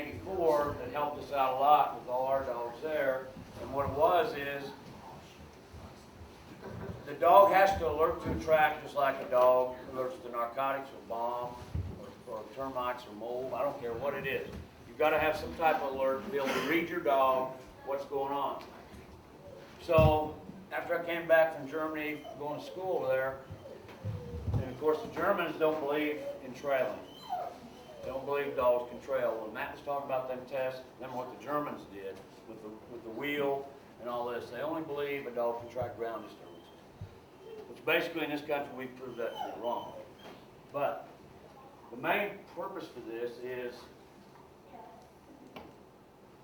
1984 that helped us out a lot with all our dogs there. And what it was is, the dog has to alert to a track just like a dog alerts to narcotics or bomb or termites or mold. I don't care what it is. You've got to have some type of alert to be able to read your dog what's going on. So after I came back from Germany, going to school there, and of course the Germans don't believe in trailing. They don't believe dogs can trail. When Matt was talking about them tests, remember what the Germans did with the wheel and all this. They only believe a dog can track ground disturbances. Which basically in this country we've proved that to be wrong. But the main purpose for this is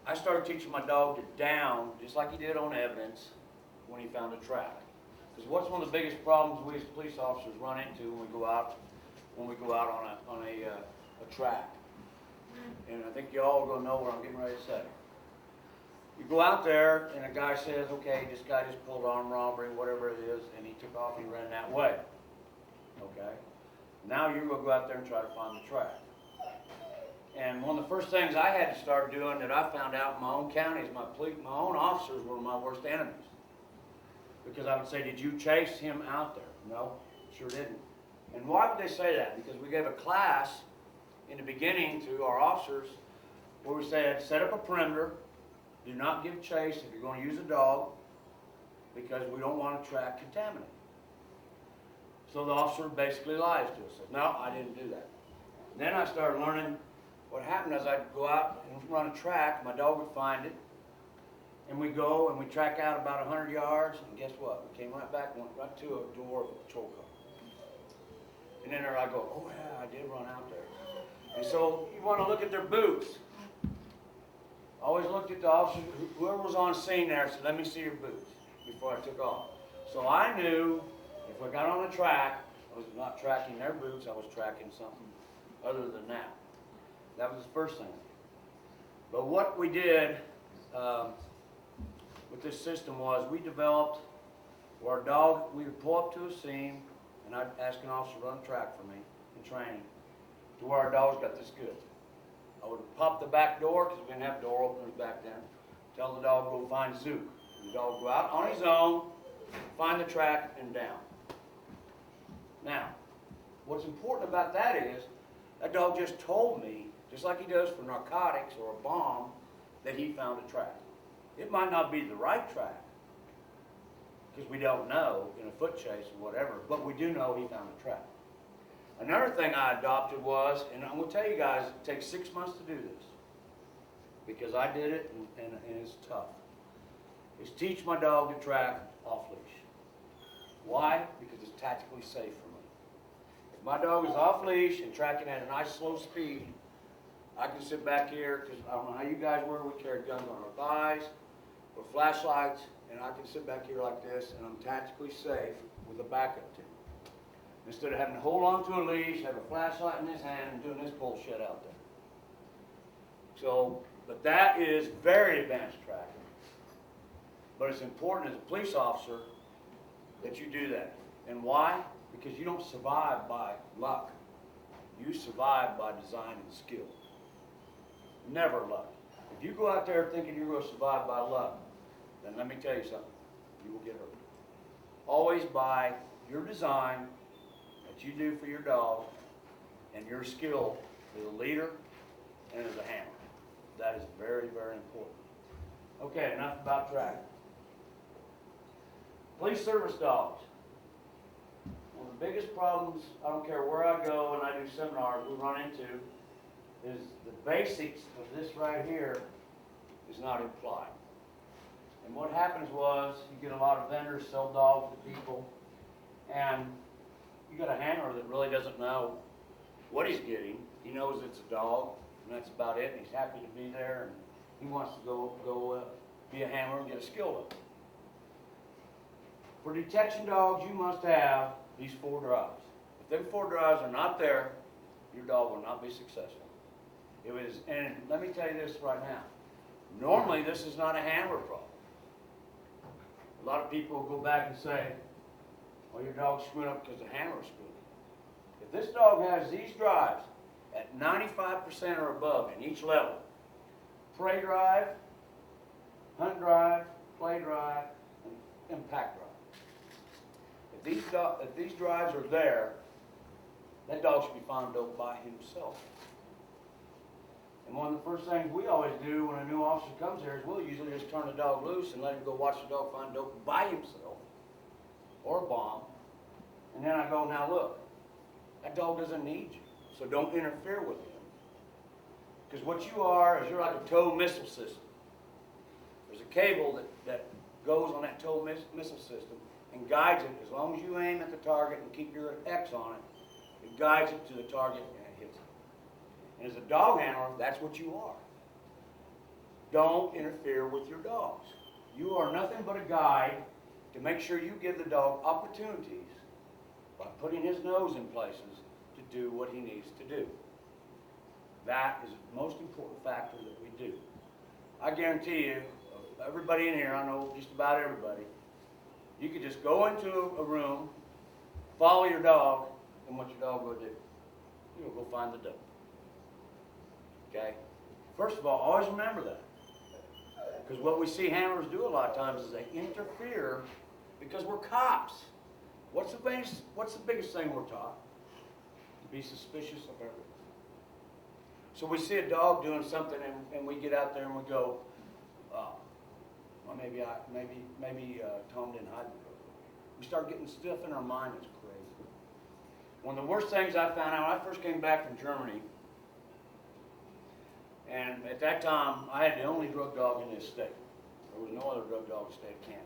I started teaching my dog to down, just like he did on evidence, when he found a track. Because what's one of the biggest problems we as police officers run into when we go out on a track? And I think you all are going to know what I'm getting ready to say. You go out there and a guy says, okay, this guy just pulled armed robbery, whatever it is, and he took off, he ran that way. Okay? Now you're going to go out there and try to find the track. And one of the first things I had to start doing that I found out in my own county is my own officers were my worst enemies. Because I would say, did you chase him out there? No, sure didn't. And why would they say that? Because we gave a class in the beginning to our officers where we said, set up a perimeter, do not give chase if you're going to use a dog, because we don't want to track contaminant. So the officer basically lies to us, says, no, I didn't do that. Then I started learning what happened as I'd go out and run a track, my dog would find it, and we go and we track out about 100 yards, and guess what? We came right back and went right to a door of a patrol car. And then there I go, oh yeah, I did run out there. And so you want to look at their boots. I always looked at the officer, whoever was on scene there, said, let me see your boots before I took off. So I knew if I got on a track, I was not tracking their boots, I was tracking something other than that. That was the first thing. But what we did with this system was we developed where our dog, we would pull up to a scene, and I'd ask an officer to run a track for me in training, to where our dogs got this good. I would pop the back door, because we didn't have door openers back then. Tell the dog, go find Zook. The dog would go out on his own, find the track, and down. Now, what's important about that is, that dog just told me, just like he does for narcotics or a bomb, that he found a track. It might not be the right track, because we don't know in a foot chase or whatever, but we do know he found a track. Another thing I adopted was, and I'm going to tell you guys, it takes 6 months to do this, because I did it and it's tough, is teach my dog to track off leash. Why? Because it's tactically safe for me. If my dog is off leash and tracking at a nice slow speed, I can sit back here, because I don't know how you guys were, we carried guns on our thighs or flashlights, and I can sit back here like this, and I'm tactically safe with a backup team. Instead of having to hold on to a leash, have a flashlight in his hand, and doing this bullshit out there. So, but that is very advanced tracking. But it's important as a police officer that you do that. And why? Because you don't survive by luck. You survive by design and skill. Never luck. If you go out there thinking you're going to survive by luck, then let me tell you something. You will get hurt. Always by your design that you do for your dog and your skill as a leader and as a handler. That is very, very important. Okay, enough about tracking. Police service dogs. One of the biggest problems, I don't care where I go and I do seminars, we run into is the basics of this right here is not implied. And what happens was, you get a lot of vendors sell dogs to people, and you got a handler that really doesn't know what he's getting. He knows it's a dog, and that's about it, and he's happy to be there, and he wants to go be a handler and get a skill up. For detection dogs, you must have these 4 drives. If them 4 drives are not there, your dog will not be successful. It was, and let me tell you this right now. Normally, this is not a handler problem. A lot of people will go back and say, well, your dog's screwing up because the handler's screwing up. If this dog has these drives at 95% or above in each level, prey drive, hunt drive, play drive, and pack drive. If these drives are there, that dog should be found dope by himself. And one of the first things we always do when a new officer comes here is we'll usually just turn the dog loose and let him go watch the dog find dope by himself, or a bomb. And then I go, now look, that dog doesn't need you, so don't interfere with him. Because what you are is you're like a tow missile system. There's a cable that goes on that tow missile system and guides it. As long as you aim at the target and keep your X on it, it guides it to the target and it hits it. And as a dog handler, that's what you are. Don't interfere with your dogs. You are nothing but a guide to make sure you give the dog opportunities by putting his nose in places to do what he needs to do. That is the most important factor that we do. I guarantee you, everybody in here, I know just about everybody, you could just go into a room, follow your dog, and what your dog will do? You'll go find the dope. Okay? First of all, always remember that. Because what we see handlers do a lot of times is they interfere because we're cops. What's the biggest thing we're taught? To be suspicious of everything. So we see a dog doing something and we get out there and we go, well, maybe Tom didn't hide the dog. We start getting stuff in our mind that's crazy. One of the worst things I found out when I first came back from Germany, and at that time I had the only drug dog in this state. There was no other drug dog in the state of Kansas.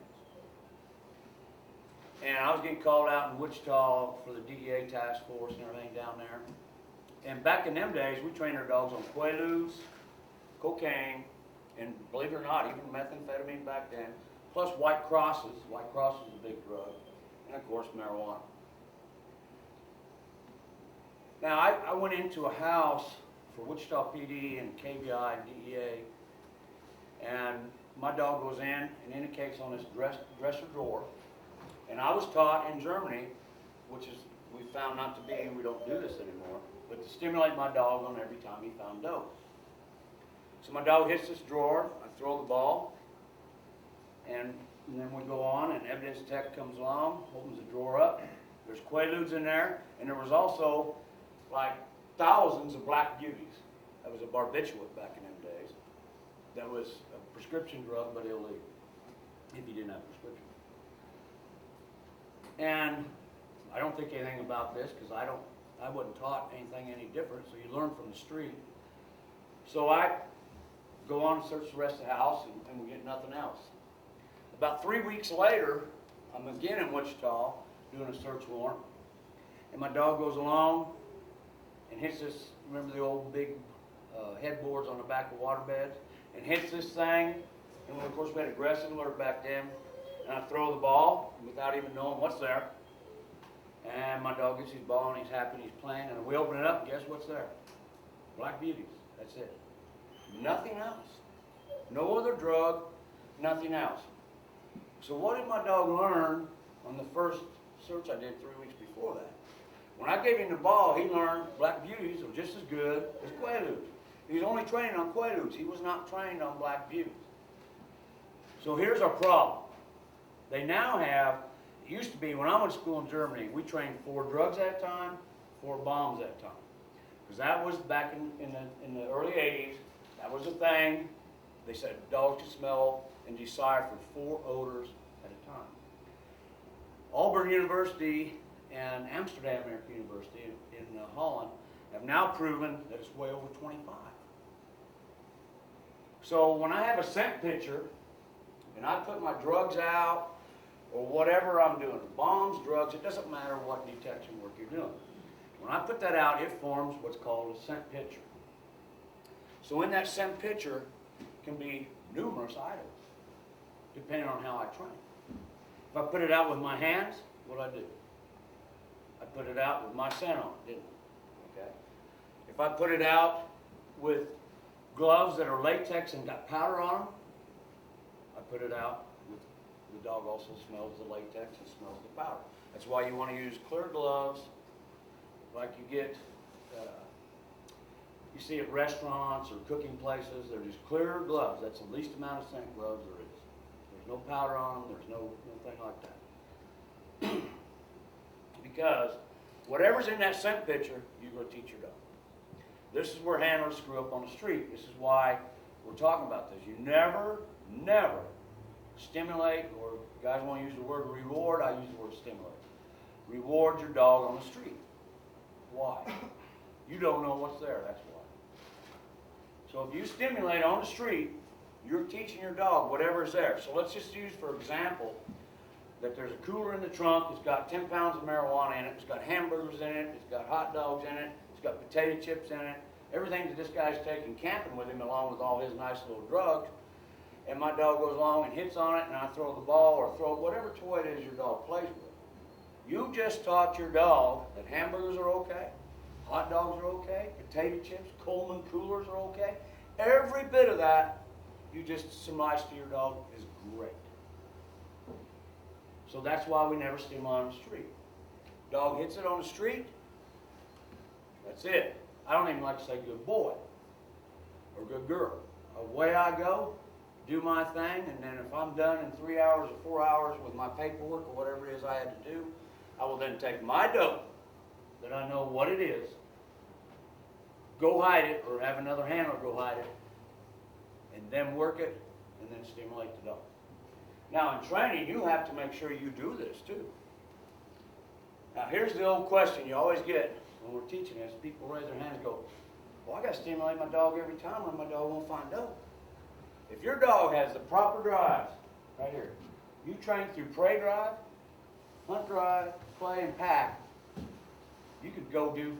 And I was getting called out in Wichita for the DEA task force and everything down there. And back in them days, we trained our dogs on Quaaludes, cocaine, and believe it or not, even methamphetamine back then, plus White Crosses. White Cross is a big drug, and of course marijuana. Now I went into a house for Wichita PD and KBI and DEA, and my dog goes in and indicates on this dresser drawer. And I was taught in Germany, which is, we found not to be, we don't do this anymore, but to stimulate my dog on every time he found dope. So my dog hits this drawer, I throw the ball, and then we go on, and evidence tech comes along, opens the drawer up. There's Quaaludes in there, and there was also like thousands of Black Beauties. That was a barbiturate back in them days. That was a prescription drug, but illegal, if you didn't have a prescription. And I don't think anything about this because I wasn't taught anything any different, so you learn from the street. So I go on and search the rest of the house, and we get nothing else. About 3 weeks later, I'm again in Wichita doing a search warrant, and my dog goes along and hits this, remember the old big headboards on the back of water beds, and hits this thing, and of course we had aggressive alert back then, and I throw the ball without even knowing what's there, and my dog gets his ball and he's happy and he's playing, and we open it up and guess what's there? Black Beauties, that's it. Nothing else. No other drug, nothing else. So what did my dog learn on the first search I did 3 weeks before that? When I gave him the ball, he learned Black Beauties are just as good as Quaaludes. He was only trained on Quaaludes. He was not trained on Black Beauties. So here's our problem. They now have, it used to be when I went to school in Germany, we trained 4 drugs at a time, 4 bombs at a time. Because that was back in the early 80s, that was a thing. They said dogs could smell and decipher 4 odors at a time. Auburn University and Amsterdam University in Holland have now proven that it's way over 25. So when I have a scent picture and I put my drugs out or whatever I'm doing, bombs, drugs, it doesn't matter what detection work you're doing. When I put that out, it forms what's called a scent picture. So in that scent picture can be numerous items, depending on how I train. If I put it out with my hands, what'd I do? I put it out with my scent on, didn't I? Okay. If I put it out with gloves that are latex and got powder on them, I put it out with, the dog also smells the latex and smells the powder. That's why you want to use clear gloves, like you get you see at restaurants or cooking places, they're just clear gloves. That's the least amount of scent gloves there is. There's no powder on them, there's no thing like that. Because whatever's in that scent pitcher, you're going to teach your dog. This is where handlers screw up on the street. This is why we're talking about this. You never, never stimulate, or guys want to use the word reward, I use the word stimulate. Reward your dog on the street. Why? You don't know what's there, that's why. So if you stimulate on the street, you're teaching your dog whatever's there. So let's just use, for example, that there's a cooler in the trunk, it's got 10 pounds of marijuana in it, it's got hamburgers in it, it's got hot dogs in it, it's got potato chips in it, everything that this guy's taking camping with him along with all his nice little drugs, and my dog goes along and hits on it, and I throw the ball or throw whatever toy it is your dog plays with. You just taught your dog that hamburgers are okay, hot dogs are okay, potato chips, Coleman coolers are okay. Every bit of that you just surmised to your dog is great. So that's why we never stimulate on the street. Dog hits it on the street, that's it. I don't even like to say good boy or good girl. Away I go, do my thing, and then if I'm done in 3 hours or 4 hours with my paperwork or whatever it is I had to do, I will then take my dope that I know what it is, go hide it, or have another handler go hide it, and then work it, and then stimulate the dog. Now in training, you have to make sure you do this too. Now here's the old question you always get when we're teaching this. People raise their hands and go, well, I got to stimulate my dog every time or my dog won't find dope. If your dog has the proper drives, right here, you train through prey drive, hunt drive, play, and pack, you could go do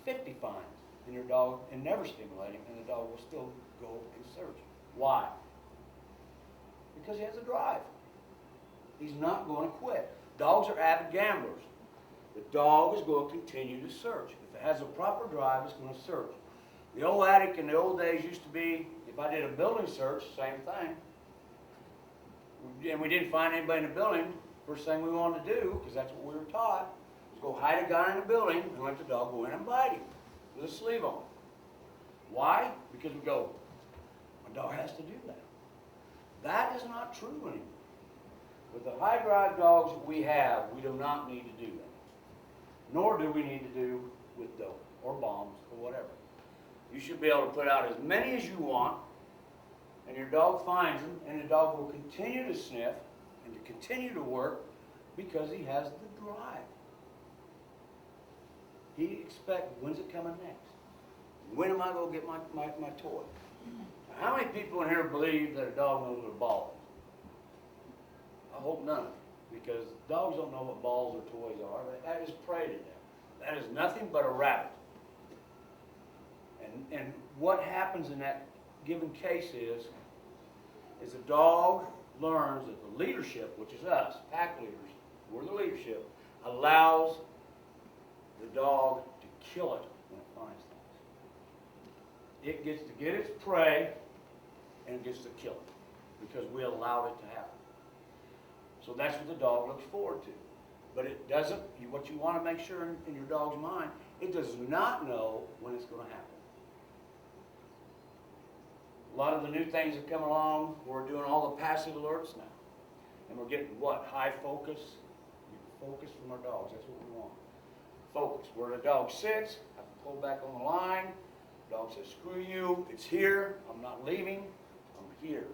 50 finds in your dog and never stimulate him, and the dog will still go and search. Why? Because he has a drive. He's not going to quit. Dogs are avid gamblers. The dog is going to continue to search. If it has a proper drive, it's going to search. The old addict in the old days used to be, if I did a building search, same thing, and we didn't find anybody in the building, first thing we wanted to do, because that's what we were taught, was go hide a guy in the building and let the dog go in and bite him with a sleeve on. Why? Because we go, my dog has to do that. That is not true anymore. With the high drive dogs that we have, we do not need to do that. Nor do we need to do with dope or bombs or whatever. You should be able to put out as many as you want, and your dog finds them, and the dog will continue to sniff and to continue to work because he has the drive. He expects, when's it coming next? When am I going to get my toy? Now, how many people in here believe that a dog knows what a ball is? I hope none, because dogs don't know what balls or toys are. That is prey to them. That is nothing but a rabbit. And what happens in that given case is the dog learns that the leadership, which is us, pack leaders, we're the leadership, allows the dog to kill it when it finds things. It gets to get its prey and it gets to kill it because we allowed it to happen. So that's what the dog looks forward to. But it doesn't, what you want to make sure in your dog's mind, it does not know when it's going to happen. A lot of the new things that come along, we're doing all the passive alerts now. And we're getting what? High focus. Focus from our dogs. That's what we want. Focus. Where the dog sits, I can pull back on the line. The dog says, screw you. It's here. I'm not leaving. I'm here.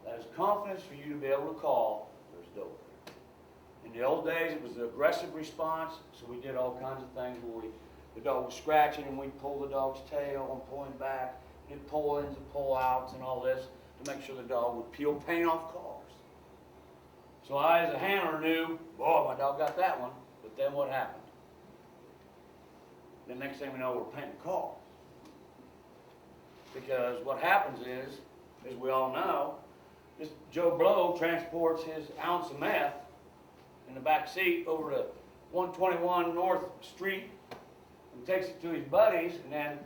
That is confidence for you to be able to call, there's dope there. In the old days, it was the aggressive response, so we did all kinds of things where the dog was scratching and we'd pull the dog's tail and pull him back. Did pull-ins and pull-outs and all this to make sure the dog would peel paint off cars. So I, as a handler, knew, boy, my dog got that one. But then what happened? The next thing we know, we're painting cars. Because what happens is, as we all know, this Joe Blow transports his ounce of meth in the back seat over to 121 North Street and takes it to his buddies, and then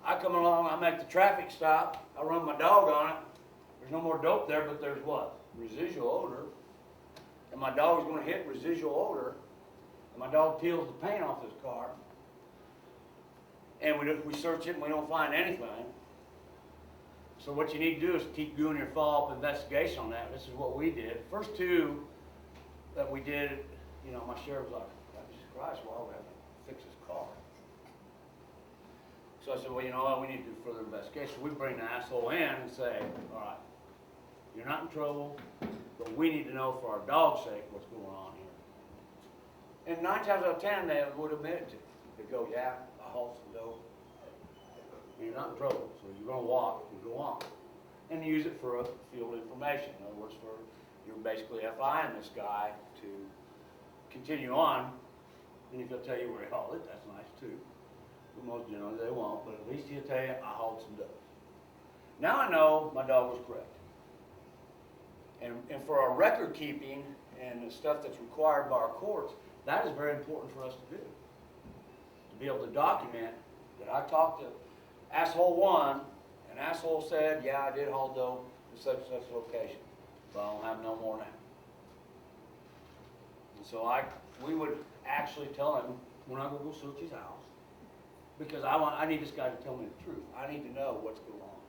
I come along, I make the traffic stop, I run my dog on it. There's no more dope there, but there's what? Residual odor. And my dog's going to hit residual odor, and my dog peels the paint off his car. and we search it and we don't find anything. So what you need to do is keep doing your follow-up investigation on that. This is what we did. First two that we did, you know, my sheriff was like, Jesus Christ, why would I have to fix his car? So I said, well, you know what, we need to do further investigation. We bring the asshole in and say, all right, you're not in trouble, but we need to know for our dog's sake what's going on here. And 9 times out of 10, they would admit it to you. They go, yeah, I hauled some dope. You're not in trouble, so you're going to walk and go on. And use it for field information. In other words, you're basically FIing this guy to continue on. And if he'll tell you where he hauled it, that's nice too. But most generally they won't, but at least he'll tell you, I hauled some dope. Now I know my dog was correct. And for our record keeping and the stuff that's required by our courts, that is very important for us to do. To be able to document that I talked to asshole 1, and asshole said, yeah, I did haul dope to such and such location, but I don't have no more now. And so we would actually tell him, we're not going to go search his house, because I need this guy to tell me the truth. I need to know what's going on.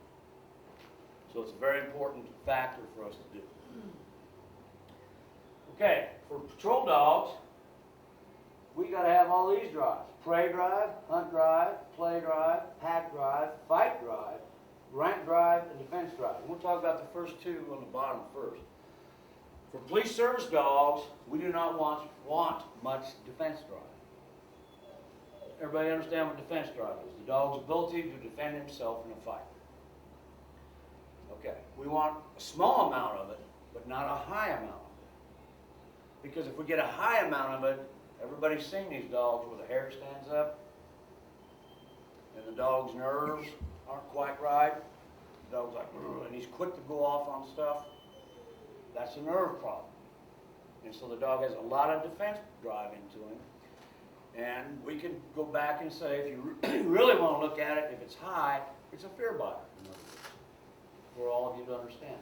So it's a very important factor for us to do. Okay, for patrol dogs, we got to have all these drives. Prey drive, hunt drive, play drive, pack drive, fight drive, rank drive, and defense drive. We'll talk about the first two on the bottom first. For police service dogs, we do not want much defense drive. Everybody understand what defense drive is? The dog's ability to defend himself in a fight. Okay, we want a small amount of it, but not a high amount of it. Because if we get a high amount of it, everybody's seen these dogs where the hair stands up and the dog's nerves aren't quite right. The dog's like, and he's quick to go off on stuff. That's a nerve problem. And so the dog has a lot of defense drive into him. And we can go back and say, if you really want to look at it, if it's high, it's a fear biter, in other words, for all of you to understand.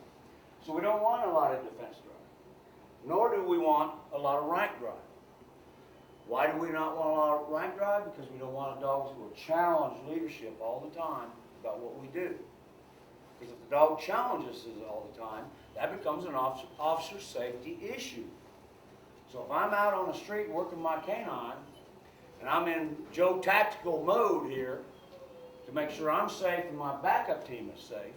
So we don't want a lot of defense drive, nor do we want a lot of rank drive. Why do we not want a lot of rank drive? Because we don't want dogs who will challenge leadership all the time about what we do. Because if the dog challenges us all the time, that becomes an officer safety issue. So if I'm out on the street working my canine, and I'm in Joe tactical mode here to make sure I'm safe and my backup team is safe,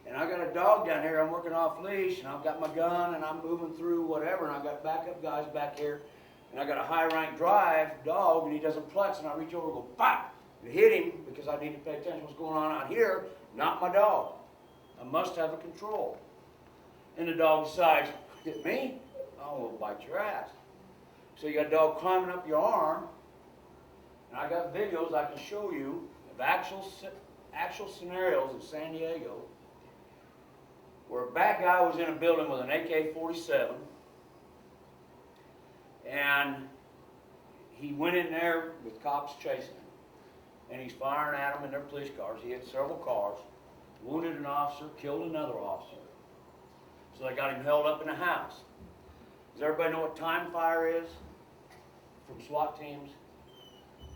and I got a dog down here, I'm working off leash, and I've got my gun, and I'm moving through whatever, and I've got backup guys back here, and I got a high rank drive dog, and he doesn't flex, and I reach over and go, pop, and hit him, because I need to pay attention to what's going on out here, not my dog. I must have a control. And the dog decides, hit me? I will bite your ass. So you got a dog climbing up your arm, and I got videos I can show you of actual scenarios in San Diego where a bad guy was in a building with an AK-47, and he went in there with cops chasing him, and he's firing at them in their police cars. He hit several cars, wounded an officer, killed another officer. So they got him held up in a house. Does everybody know what time fire is from SWAT teams?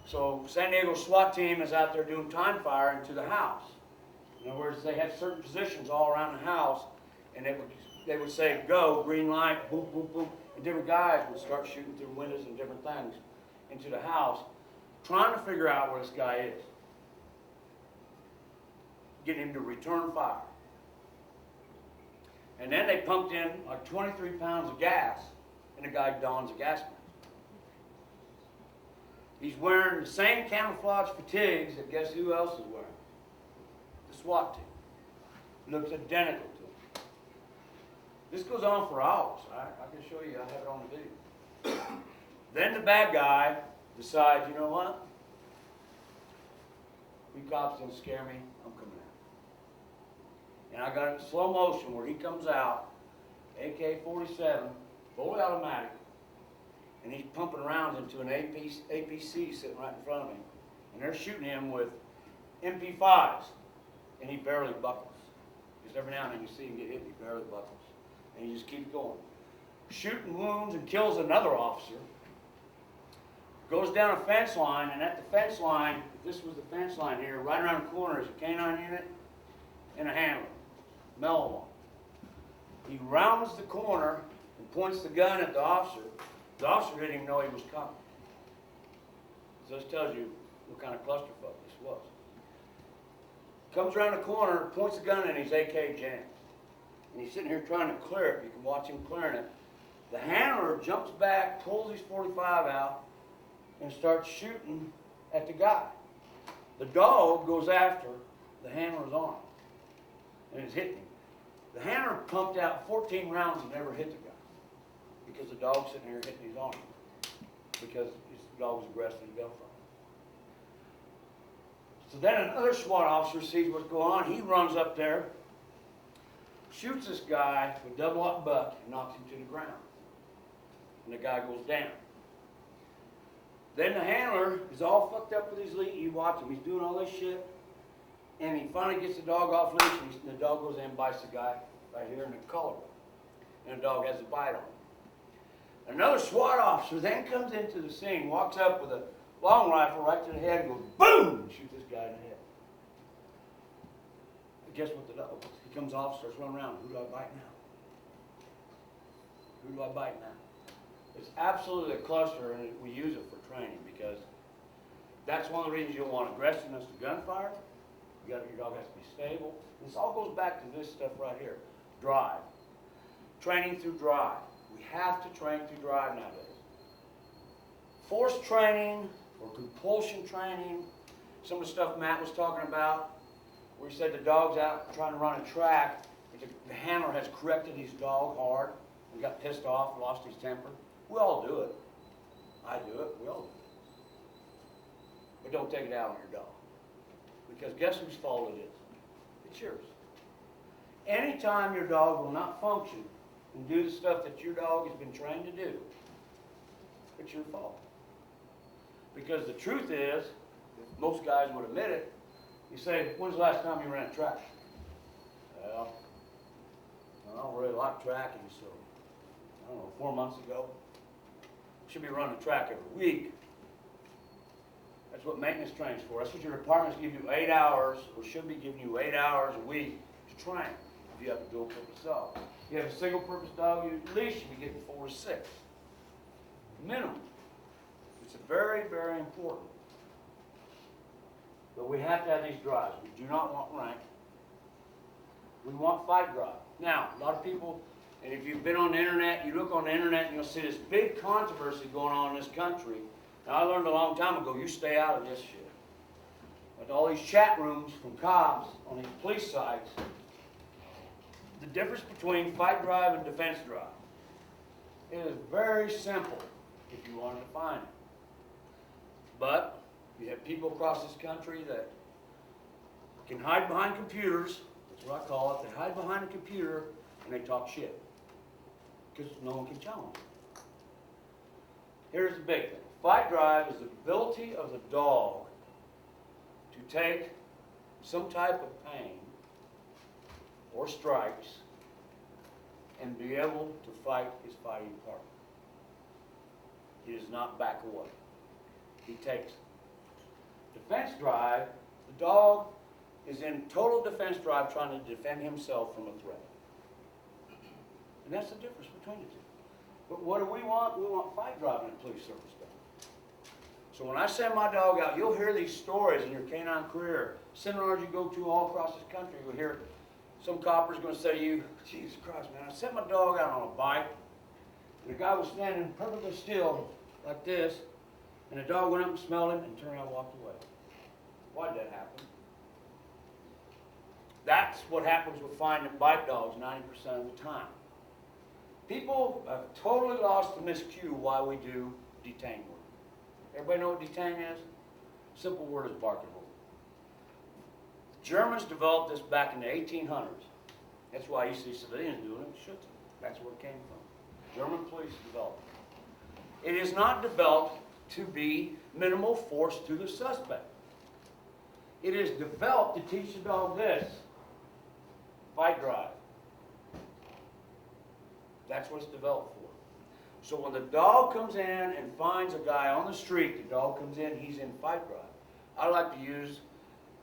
So San Diego SWAT team is out there doing time fire into the house. In other words, they had certain positions all around the house, and they would say, go, green light, boom, boom, boom, and different guys would start shooting through windows and different things into the house, trying to figure out where this guy is, getting him to return fire. And then they pumped in like 23 pounds of gas, and the guy dons a gas mask. He's wearing the same camouflage fatigues that guess who else is wearing? The SWAT team. Looks identical to him. This goes on for hours. I can show you. I have it on the video. Then the bad guy decides, you know what? You cops don't scare me. I'm coming out. And I got it in slow motion where he comes out, AK-47, fully automatic, and he's pumping rounds into an APC sitting right in front of him. And they're shooting him with MP5s, and he barely buckles. Just every now and then you see him get hit, and he barely buckles. And he just keeps going. Shooting wounds and kills another officer. goes down a fence line, and at the fence line, this was the fence line here, right around the corner is a canine unit and a handler, mellow one. He rounds the corner and points the gun at the officer. The officer didn't even know he was coming. So this tells you what kind of clusterfuck this was. Comes around the corner, points the gun, and he's AK jammed. And he's sitting here trying to clear it. You can watch him clearing it. The handler jumps back, pulls his .45 out, and starts shooting at the guy. The dog goes after the handler's arm, and is hitting him. The handler pumped out 14 rounds and never hit the guy because the dog's sitting here hitting his arm because the dog was aggressive in gunfire. So then another SWAT officer sees what's going on. He runs up there, shoots this guy with double-up buck, and knocks him to the ground. And the guy goes down. Then the handler is all fucked up with his lead. You watch him. He's doing all this shit. And he finally gets the dog off leash, and the dog goes in and bites the guy right here in the collarbone. And the dog has a bite on him. Another SWAT officer then comes into the scene, walks up with a long rifle right to the head, and goes boom, and shoots this guy in the head. But guess what the dog does? He comes off, starts running around. Who do I bite now? Who do I bite now? It's absolutely a cluster, and we use it for training because that's one of the reasons you don't want aggressiveness to gunfire. Your dog has to be stable. This all goes back to this stuff right here. Drive. Training through drive. We have to train through drive nowadays. Force training or compulsion training, some of the stuff Matt was talking about, where he said the dog's out trying to run a track, but the handler has corrected his dog hard and got pissed off, lost his temper. We all do it. I do it. We all do it. But don't take it out on your dog. Because guess whose fault it is? It's yours. Anytime your dog will not function and do the stuff that your dog has been trained to do, it's your fault. Because the truth is, if most guys would admit it, you say, when's the last time you ran a track? Well, I don't really like tracking, so I don't know, 4 months ago. Should be running a track every week. That's what maintenance training's for. That's what your departments give you 8 hours, or should be giving you 8 hours a week to train. If you have a dual purpose dog. If you have a single purpose dog, you at least should be getting 4 to 6. Minimum. It's very, very important. But we have to have these drives. We do not want rank. We want fight drive. Now, a lot of people, and if you've been on the internet, you look on the internet and you'll see this big controversy going on in this country. Now, I learned a long time ago, you stay out of this shit. But all these chat rooms from cops on these police sites, the difference between fight drive and defense drive. It is very simple if you want to define it. But you have people across this country that can hide behind computers, that's what I call it, they hide behind a computer and they talk shit. Because no one can challenge them. Here's the big thing. Fight drive is the ability of the dog to take some type of pain or strikes and be able to fight his fighting partner. He does not back away. He takes it. Defense drive, the dog is in total defense drive trying to defend himself from a threat. And that's the difference between the two. But what do we want? We want fight drive in a police service dog. So when I send my dog out, you'll hear these stories in your canine career. Seminars you go to all across this country, you'll hear some copper's going to say to you, Jesus Christ, man, I sent my dog out on a bike, and the guy was standing perfectly still like this, and the dog went up and smelled him and turned around and walked away. Why did that happen? That's what happens with finding bite dogs 90% of the time. People have totally lost the miscue why we do detain work. Everybody know what detain is? Simple word is barking hold. Germans developed this back in the 1800s. That's why you see civilians doing it. Shouldn't. That's where it came from. German police developed it. It is not developed to be minimal force to the suspect. It is developed to teach the dog this. Fight drive. That's what it's developed for. So when the dog comes in and finds a guy on the street, the dog comes in, he's in fight drive. I like to use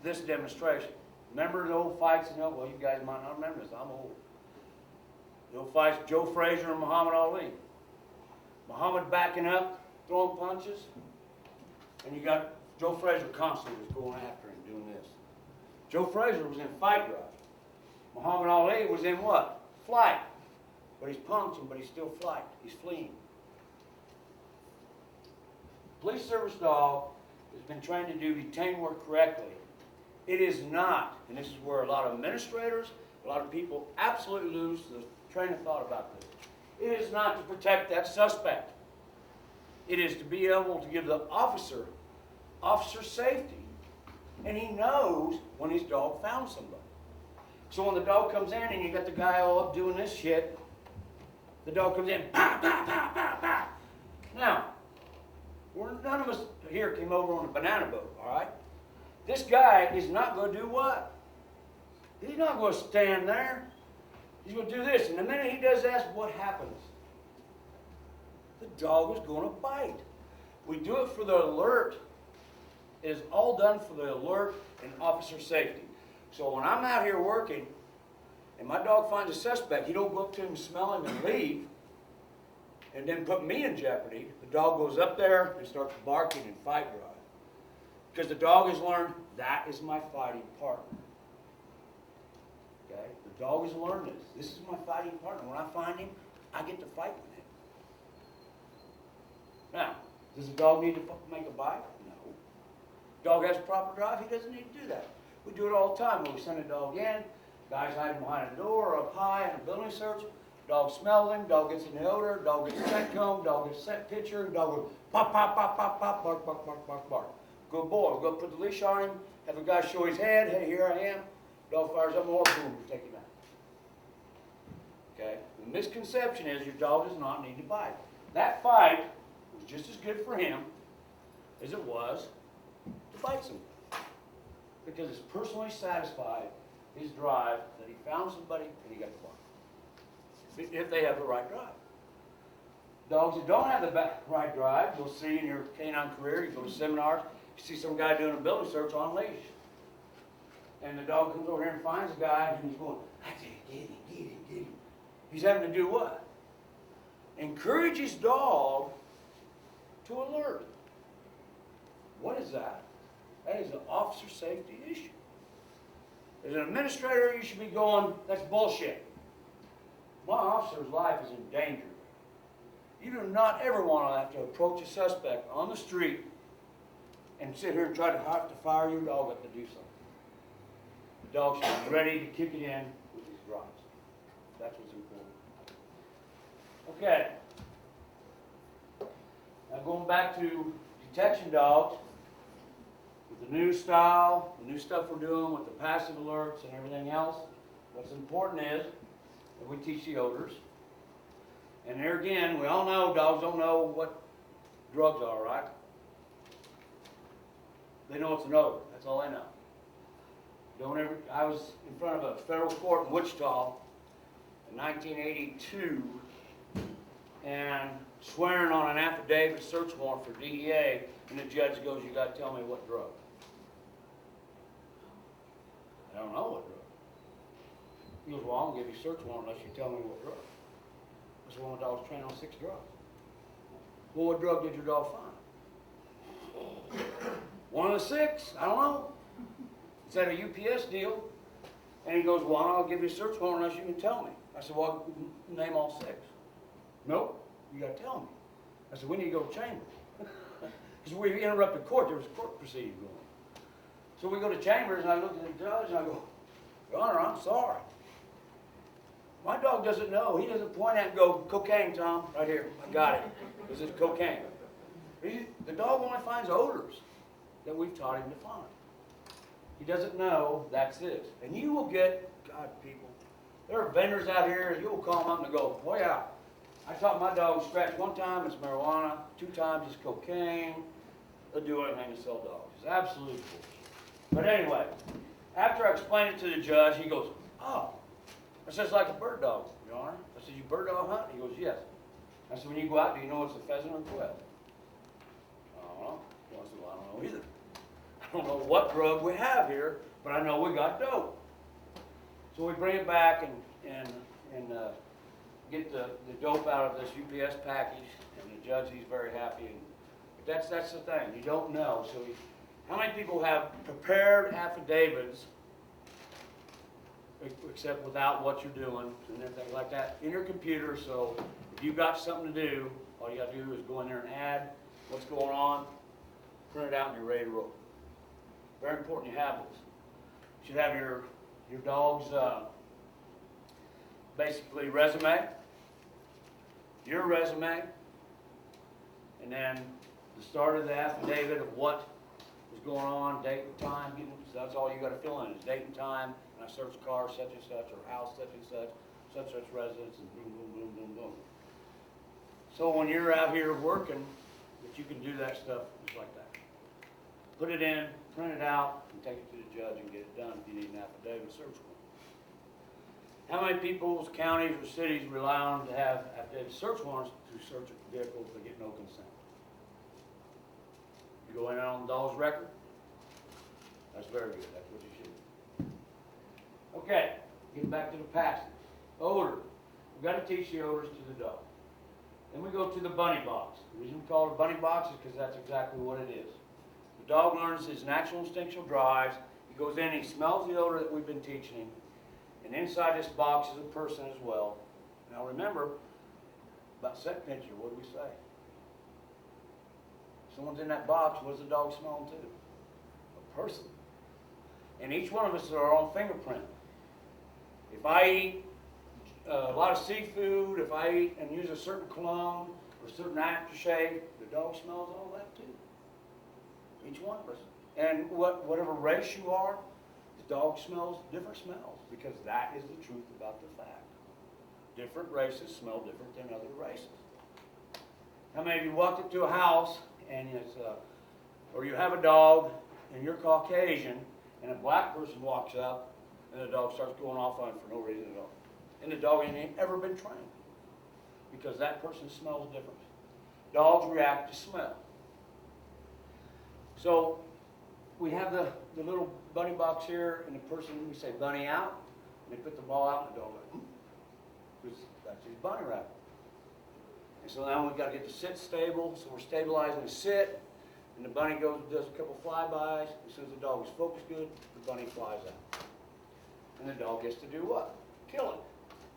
this demonstration. Remember the old fights? Well, you guys might not remember this. I'm old. The old fights, Joe Frazier and Muhammad Ali. Muhammad backing up, throwing punches, and you got Joe Frazier constantly was going after him, doing this. Joe Frazier was in fight drive. Muhammad Ali was in what? Flight. But he's punching, but he's still flight. He's fleeing. Police service dog has been trained to do detain work correctly. It is not, and this is where a lot of administrators, a lot of people absolutely lose the train of thought about this. It is not to protect that suspect. It is to be able to give the officer safety. And he knows when his dog found somebody. So when the dog comes in and you got the guy all up doing this shit, the dog comes in, pow, pow, pow, pow, pow. Now, none of us here came over on a banana boat, all right? This guy is not going to do what? He's not going to stand there. He's going to do this. And the minute he does that, what happens? The dog is going to bite. We do it for the alert. It is all done for the alert and officer safety. So when I'm out here working and my dog finds a suspect, you don't go up to him, smell him, and leave and then put me in jeopardy. The dog goes up there and starts barking and fight drive. Because the dog has learned, that is my fighting partner. Okay? The dog has learned this. This is my fighting partner. When I find him, I get to fight with him. Now, does the dog need to make a bite? No. Dog has proper drive, he doesn't need to do that. We do it all the time when we send a dog in, guys hiding behind a door or up high in a building search, dog smells him, dog gets in the odor, dog gets a scent comb, dog gets a scent picture, dog goes pop, pop, pop, pop, pop, bark, bark, bark, bark, bark. Good boy, we'll go put the leash on him, have a guy show his head, hey, here I am, dog fires up more, boom, we take him out. Okay? The misconception is your dog does not need to bite. That fight was just as good for him as it was to fight somebody. Because it's personally satisfied his drive that he found somebody and he got the bark. If they have the right drive. Dogs that don't have the right drive, you'll see in your canine career, you go to seminars, you see some guy doing a building search on a leash. And the dog comes over here and finds a guy and he's going, I can't get him, get him, get him. He's having to do what? Encourage his dog to alert. What is that? That is an officer safety issue. As an administrator, you should be going, that's bullshit. My officer's life is in danger. You do not ever want to have to approach a suspect on the street and sit here and try to have to fire your dog up to do something. The dog should be ready to kick it in with his drives. That's what's important. Okay. Now going back to detection dogs, with the new style, the new stuff we're doing with the passive alerts and everything else, what's important is that we teach the odors. And there again, we all know dogs don't know what drugs are, right? They know it's an odor. That's all they know. I was in front of a federal court in Wichita in 1982 and swearing on an affidavit search warrant for DEA, and the judge goes, you got to tell me what drug. I don't know what drug. He goes, well, I won't give you a search warrant unless you tell me what drug. I said, well, my dog's trained on 6 drugs. Well, what drug did your dog find? One of the 6? I don't know. Is that a UPS deal? And he goes, well, I'll give you a search warrant unless you can tell me. I said, well, name all 6. Nope, you got to tell me. I said, we need to go to chambers. Because we interrupted court, there was a court proceeding going. So we go to chambers, and I look at the judge, and I go, Your Honor, I'm sorry. My dog doesn't know. He doesn't point at and go, cocaine, Tom, right here. I got it. This is cocaine. The dog only finds odors that we've taught him to find. He doesn't know that's it. And you will get, God, people, there are vendors out here, you will call them up and go, oh yeah, I taught my dog to scratch 1 time, it's marijuana, 2 times it's cocaine. They'll do anything to sell dogs. It's absolute bullshit. But anyway, after I explained it to the judge, he goes, oh, that's just like a bird dog, Your Honor. I said, you bird dog hunt? He goes, yes. I said, when you go out, do you know it's a pheasant or a quail? I don't know. Well, I said, well, I don't know either. I don't know what drug we have here, but I know we got dope. So we bring it back and get the dope out of this UPS package, and the judge, he's very happy. But that's the thing, you don't know. So how many people have prepared affidavits, except without what you're doing and everything like that, in your computer? So if you've got something to do, all you got to do is go in there and add what's going on, print it out, and you're ready to roll. Very important you have this. You should have your dog's basically resume, your resume, and then the start of the affidavit of what was going on, date and time. So that's all you got to fill in is date and time. And I searched car such and such, or house such and such residence, and boom, boom, boom, boom, boom. So when you're out here working, that you can do that stuff just like that. Put it in, print it out, and take it to the judge and get it done if you need an affidavit search warrant. How many people's counties or cities rely on to have affidavit search warrants to search a vehicle but get no consent? You go in on the dog's record? That's very good. That's what you should do. Okay, getting back to the passage. Odor. We've got to teach the odors to the dog. Then we go to the bunny box. The reason we call it a bunny box is because that's exactly what it is. The dog learns his natural instinctual drives. He goes in, he smells the odor that we've been teaching him. And inside this box is a person as well. Now remember, about scent picture, what do we say? Someone's in that box, what does the dog smell too? A person. And each one of us is our own fingerprint. If I eat a lot of seafood, if I eat and use a certain cologne or a certain aftershave, the dog smells all that too. Each one of us. And whatever race you are, the dog smells different smells, because that is the truth about the fact. Different races smell different than other races. How many of you walked up to a house and it's, or you have a dog and you're Caucasian and a black person walks up and the dog starts going off on it for no reason at all? And the dog ain't ever been trained, because that person smells different. Dogs react to smell. So we have the little bunny box here, and the person, we say bunny out, and they put the ball out, and the dog goes, because that's his bunny rabbit. And so now we've got to get the sit stable, so we're stabilizing the sit, and the bunny goes and does a couple flybys. As soon as the dog is focused good, the bunny flies out. And the dog gets to do what? Kill it,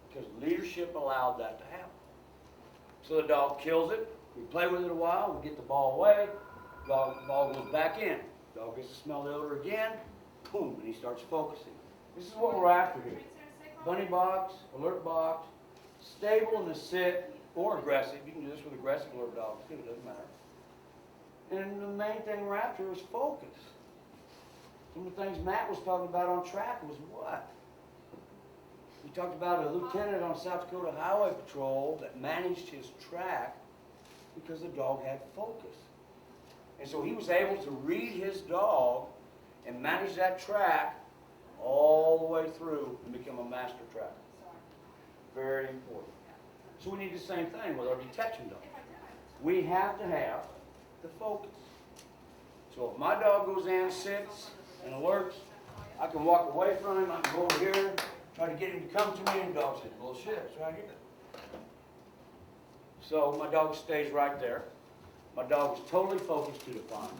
because leadership allowed that to happen. So the dog kills it, we play with it a while, we get the ball away, the ball goes back in. Dog gets to smell the odor again, boom, and he starts focusing. This is what we're after here. Bunny box, alert box, stable in the sit, or aggressive. You can do this with aggressive alert dogs too, it doesn't matter. And the main thing we're after is focus. Some of the things Matt was talking about on track was what? We talked about a lieutenant on South Dakota Highway Patrol that managed his track because the dog had focus. And so he was able to read his dog and manage that track all the way through and become a master tracker. Very important. So we need the same thing with our detection dog. We have to have the focus. So if my dog goes in, sits, and alerts, I can walk away from him, I can go over here, try to get him to come to me, and the dog says, bullshit, it's right here. So my dog stays right there. My dog is totally focused to the pond,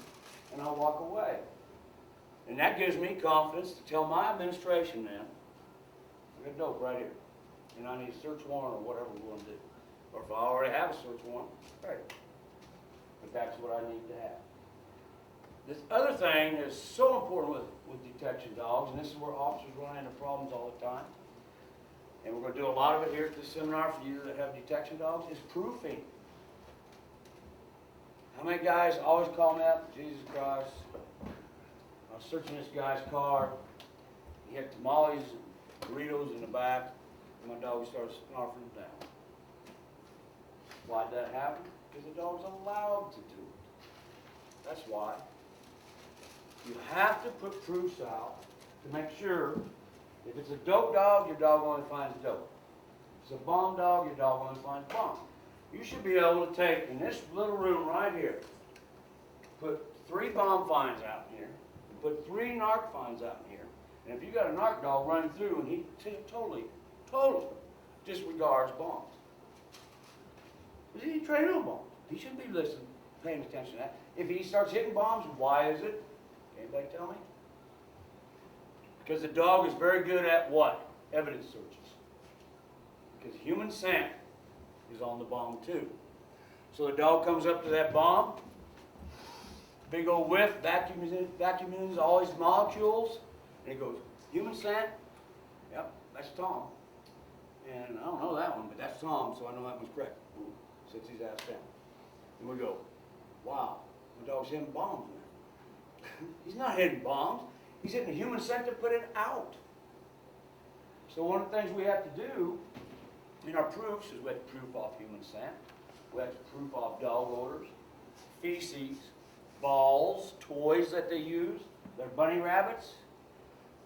and I'll walk away. And that gives me confidence to tell my administration then, I got dope right here, and I need a search warrant or whatever we want to do. Or if I already have a search warrant, great. But that's what I need to have. This other thing is so important with detection dogs, and this is where officers run into problems all the time. And we're going to do a lot of it here at this seminar for you that have detection dogs, is proofing. How many guys always call me up? Jesus Christ. I was searching this guy's car. He had tamales and burritos in the back, and my dog started snarfing them down. Why'd that happen? Because the dog's allowed to do it. That's why. You have to put proofs out to make sure if it's a dope dog, your dog only finds dope. If it's a bomb dog, your dog only finds bomb. You should be able to take, in this little room right here, put 3 bomb finds out in here, and put 3 narc finds out in here. And if you got a narc dog running through and he totally disregards bombs, because he trained on bombs. He shouldn't be listening, paying attention to that. If he starts hitting bombs, why is it? Anybody tell me? Because the dog is very good at what? Evidence searches. Because human scent is on the bomb too. So the dog comes up to that bomb, big old whiff, vacuums in all these molecules, and he goes, human scent? Yep, that's Tom. And I don't know that one, but that's Tom, so I know that one's correct. Ooh, sits his ass down. And we go, wow, the dog's hitting bombs now. He's not hitting bombs. He's hitting the human scent to put it out. So one of the things we have to do in our proofs is we have to proof off human scent. We have to proof off dog odors, feces, balls, toys that they use. They're bunny rabbits.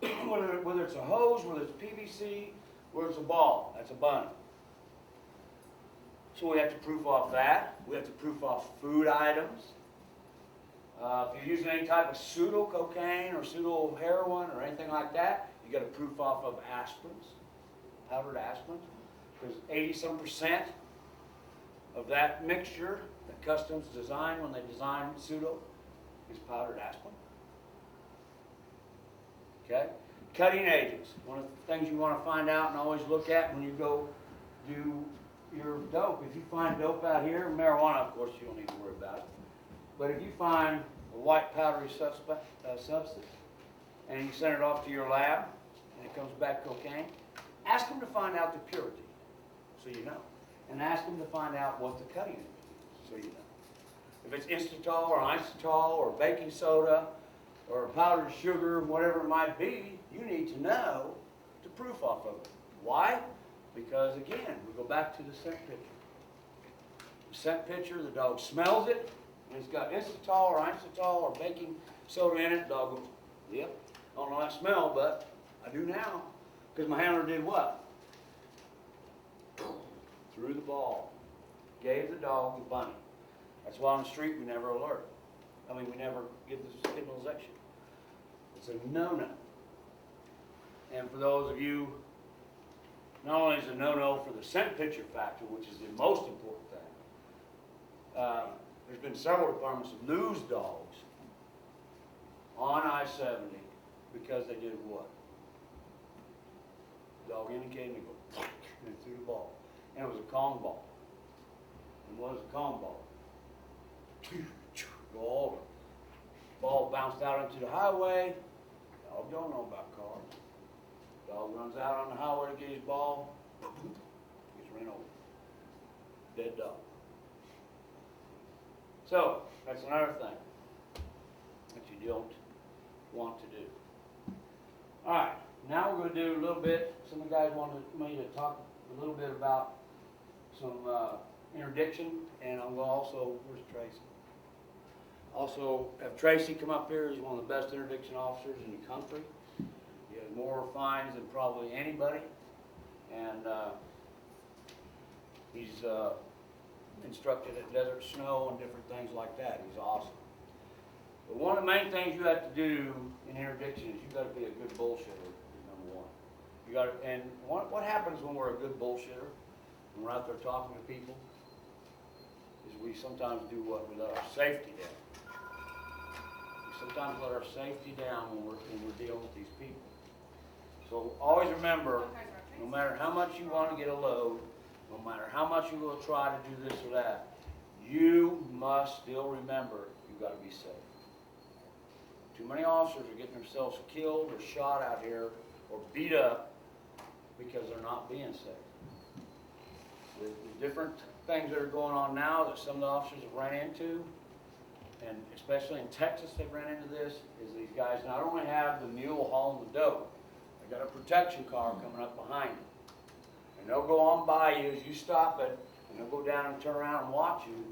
Whether it's a hose, whether it's PVC, whether it's a ball, that's a bunny. So we have to proof off that. We have to proof off food items. If you're using any type of pseudo cocaine or pseudo heroin or anything like that, you got to proof off of aspirins, powdered aspirins, because 80% of that mixture that Customs designed when they designed pseudo is powdered aspirin. Okay, cutting agents. One of the things you want to find out and always look at when you go do your dope. If you find dope out here, marijuana, of course, you don't need to worry about it. But if you find a white powdery substance and you send it off to your lab and it comes back cocaine, ask them to find out the purity, so you know. And ask them to find out what the cutting is, so you know. If it's Instantol or Isotol or baking soda or powdered sugar, whatever it might be, you need to know to proof off of it. Why? Because again, we go back to the scent picture. The scent picture, the dog smells it, and it's got Instantol or Isotol or baking soda in it. The dog goes, yep, I don't know that smell, but I do now. Because my handler did what? Threw the ball. Gave the dog the bunny. That's why on the street we never alert. I mean, we never give the signalization. It's a no-no. And for those of you, not only is it a no-no for the scent picture factor, which is the most important thing, there's been several departments that lose dogs on I-70 because they did what? The dog indicated and they go, and threw the ball. And it was a Kong ball. And what is a Kong ball? Go over. Ball bounced out into the highway. Dog don't know about cars. Dog runs out on the highway to get his ball. Gets ran over. Dead dog. So, that's another thing that you don't want to do. Alright, now we're going to do a little bit, some of the guys wanted me to talk a little bit about some interdiction, and I'm going to also, where's Tracy? Also have Tracy come up here. He's one of the best interdiction officers in the country. He has more fines than probably anybody, and he's instructed at Desert Snow and different things like that. He's awesome. But one of the main things you have to do in interdiction is you got to be a good bullshitter, number one. You got to, and what happens when we're a good bullshitter, when we're out there talking to people, is we sometimes do what? We let our safety down. We sometimes let our safety down when we're dealing with these people. So always remember, no matter how much you want to get a load, no matter how much you will try to do this or that, you must still remember you've got to be safe. Too many officers are getting themselves killed or shot out here or beat up because they're not being safe. The different things that are going on now that some of the officers have run into, and especially in Texas they've run into this, is these guys not only have the mule hauling the dope, they got a protection car coming up behind them. And they'll go on by you as you stop it, and they'll go down and turn around and watch you.